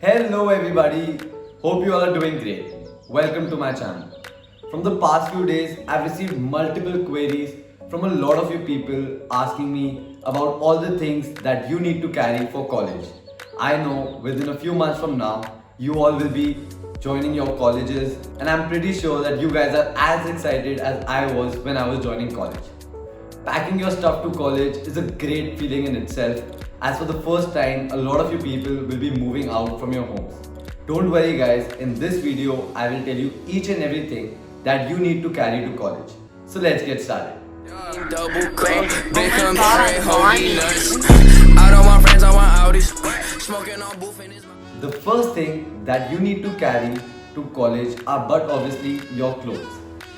Hello everybody, hope you all are doing great. Welcome to my channel. From the past few days, I've received multiple queries from a lot of you people asking me about all the things that you need to carry for college. I know within a few months from now, you all will be joining your colleges and I'm pretty sure that you guys are as excited as I was when I was joining college. Packing your stuff to college is a great feeling in itself, as for the first time, a lot of you people will be moving out from your homes. Don't worry guys, in this video, I will tell you each and everything that you need to carry to college. So let's get started. Double cup, big computer, holy nuts. I don't want friends, I want Audis. Smoking on booth in his mouth. The first thing that you need to carry to college are but obviously your clothes.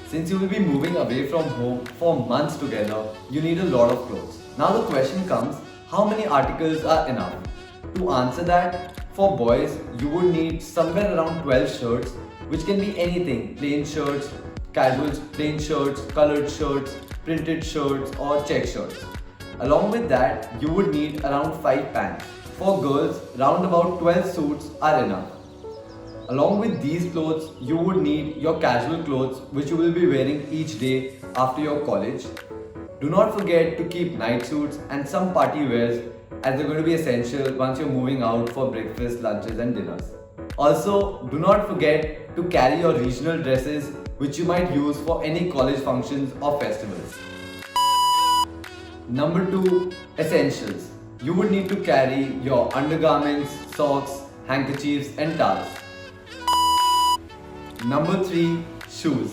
Since you will be moving away from home for months together, you need a lot of clothes. Now the question comes, how many articles are enough? To answer that, for boys, you would need somewhere around 12 shirts, which can be anything, plain shirts, casual plain shirts, colored shirts, printed shirts or check shirts. Along with that, you would need around 5 pants. For girls, round about 12 suits are enough. Along with these clothes, you would need your casual clothes which you will be wearing each day after your college. Do not forget to keep night suits and some party wears, as they're going to be essential once you're moving out for breakfast, lunches and dinners. Also, do not forget to carry your regional dresses which you might use for any college functions or festivals. Number 2. Essentials. You would need to carry your undergarments, socks, handkerchiefs and towels. Number 3. Shoes.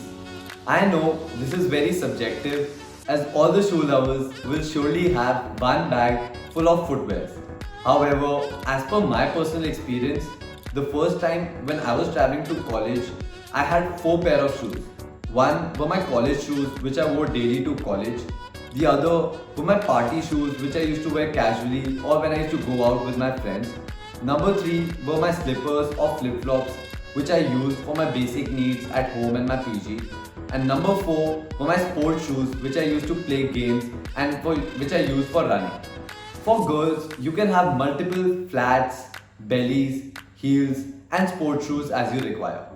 I know this is very subjective, as all the shoe lovers will surely have one bag full of footwears. However, as per my personal experience, the first time when I was traveling to college, I had 4 pair of shoes. One were my college shoes which I wore daily to college. The other were my party shoes which I used to wear casually or when I used to go out with my friends. Number 3 were my slippers or flip-flops which I use for my basic needs at home and my PG. And number 4 were my sports shoes which I used to play games and which I use for running. For girls, you can have multiple flats, bellies, heels and sports shoes as you require.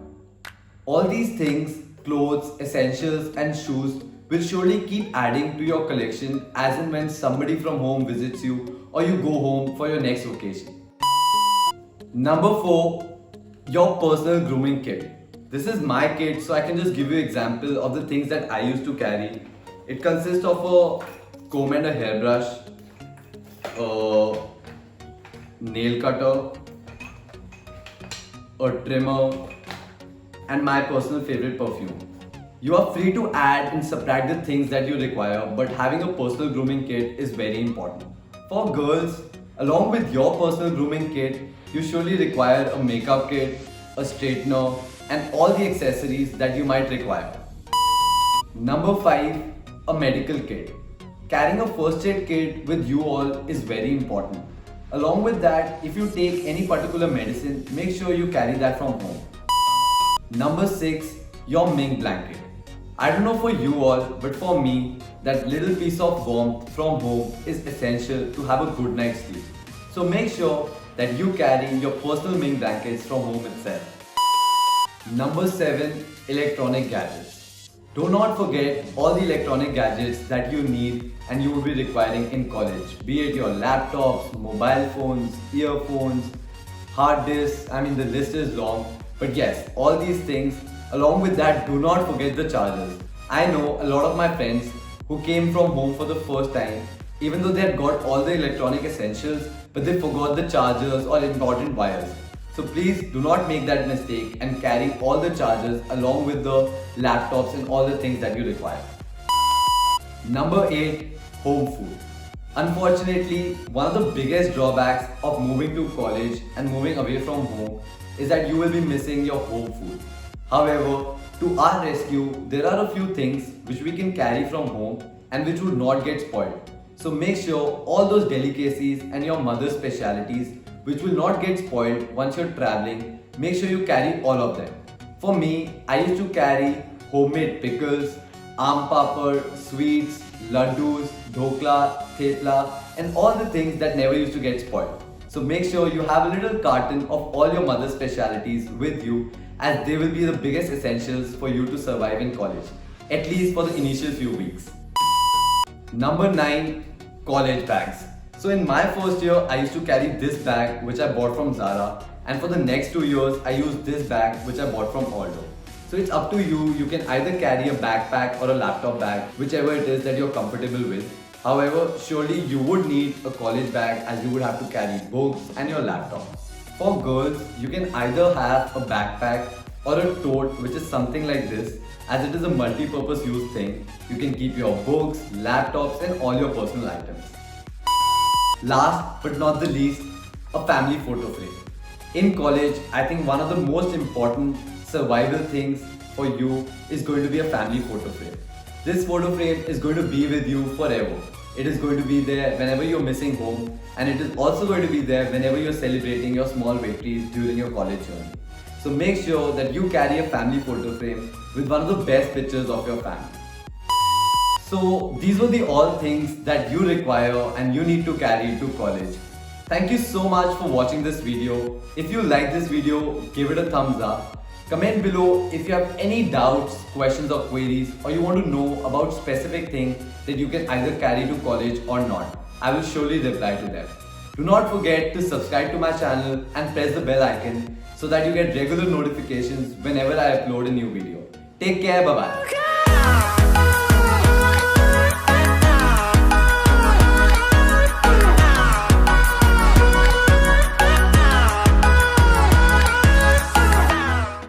All these things, clothes, essentials and shoes will surely keep adding to your collection as and when somebody from home visits you or you go home for your next vacation. Number 4. Your personal grooming kit. This is my kit, so I can just give you an example of the things that I used to carry. It consists of a comb and a hairbrush, a nail cutter, a trimmer, and my personal favorite perfume. You are free to add and subtract the things that you require, but having a personal grooming kit is very important. For girls, along with your personal grooming kit, you surely require a makeup kit, a straightener, and all the accessories that you might require. Number 5. A medical kit. Carrying a first aid kit with you all is very important. Along with that, if you take any particular medicine, make sure you carry that from home. Number 6. Your mink blanket. I don't know for you all, but for me, that little piece of warmth from home is essential to have a good night's sleep. So make sure that you carry your personal mink blankets from home itself. Number 7. Electronic gadgets. Do not forget all the electronic gadgets that you need and you will be requiring in college. Be it your laptops, mobile phones, earphones, hard disks, the list is long. But yes, all these things, along with that, do not forget the chargers. I know a lot of my friends who came from home for the first time, even though they had got all the electronic essentials, but they forgot the chargers or important wires. So please do not make that mistake and carry all the chargers along with the laptops and all the things that you require. Number 8. Home food. Unfortunately, one of the biggest drawbacks of moving to college and moving away from home is that you will be missing your home food. However, to our rescue, there are a few things which we can carry from home and which would not get spoiled. So make sure all those delicacies and your mother's specialities which will not get spoiled once you're traveling, make sure you carry all of them. For me, I used to carry homemade pickles, aam papad, sweets, laddus, dhokla, thepla and all the things that never used to get spoiled. So make sure you have a little carton of all your mother's specialities with you, as they will be the biggest essentials for you to survive in college, at least for the initial few weeks. Number 9. College bags. So in my first year, I used to carry this bag which I bought from Zara, and for the next 2 years, I used this bag which I bought from Aldo. So it's up to you, you can either carry a backpack or a laptop bag, whichever it is that you're comfortable with. However, surely you would need a college bag, as you would have to carry books and your laptop. For girls, you can either have a backpack or a tote, which is something like this, as it is a multi-purpose use thing. You can keep your books, laptops and all your personal items. Last but not the least, a family photo frame. In college, I think one of the most important survival things for you is going to be a family photo frame. This photo frame is going to be with you forever. It is going to be there whenever you're missing home, and it is also going to be there whenever you're celebrating your small victories during your college journey. So make sure that you carry a family photo frame with one of the best pictures of your family. So these were the all things that you require and you need to carry to college. Thank you so much for watching this video. If you like this video, give it a thumbs up. Comment below if you have any doubts, questions or queries, or you want to know about specific things that you can either carry to college or not. I will surely reply to them. Do not forget to subscribe to my channel and press the bell icon so that you get regular notifications whenever I upload a new video. Take care, bye bye.